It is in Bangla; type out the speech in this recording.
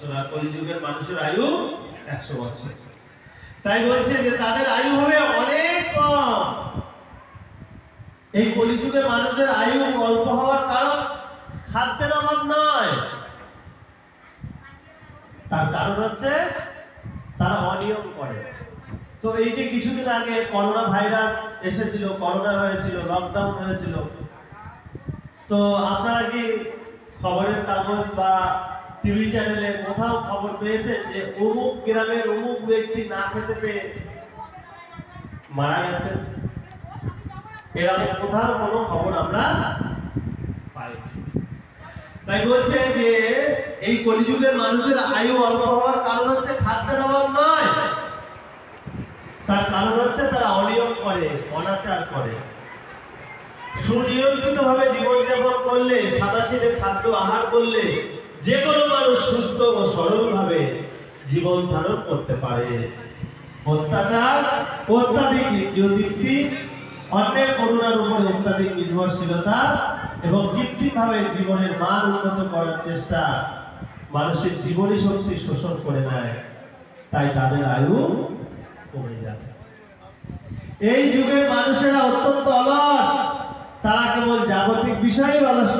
বছর, আর কলিযুগের মানুষের আয়ু 100 বছর। তাই বলছে যে তাদের আয়ু হবে অনেক কম। এই কলিযুগে মানুষের আয়ু অল্প হওয়ার কারণ খাদ্যের অভাব নয়, তার কারণ হচ্ছে তারা অনিয়ম করে। তো এই যে কিছুদিন আগে করোনা ভাইরাস এসেছিল, করোনা হয়েছিল, লকডাউন হয়েছিল, তো আপনারা কি খবরের কাগজ বা টিভি চ্যানেলে কোথাও খবর পেয়েছে যে অমুক গ্রামের অমুক ব্যক্তি না খেতে পেয়ে মারা গেছে? এরকম কোথাও কোনো খবর আমরা পাইনি। তাই বলছে যে এই কলিযুগের মানুষের আয়ু অল্প হওয়ার কারণ হচ্ছে খাদ্যের অভাব নয়, তার কারণ হচ্ছে তারা অনিয়ম করে, অনাচার করে। সুনিয়ন্ত্রিত ভাবে জীবনযাপন করলে, সাদাসিধে খাদ্য আহার করলে যে কোনো মানুষ সুস্থ ও সরল ভাবে জীবন ধারণ করতে পারে। অত্যাচার, অত্যাধিক নির্যাতন, অন্যের করুণার উপরে অত্যাধিক নির্ভরশীলতা এবং কৃত্রিমভাবে জীবনের মান উন্নত করার চেষ্টা মানুষের জীবনী শক্তি শোষণ করে নেয়, তাই তাদের আয়ু কমে যায়। এই যুগের মানুষেরা অত্যন্ত অলস, তারা কেবল জাগতিক বিষয়ে অলস।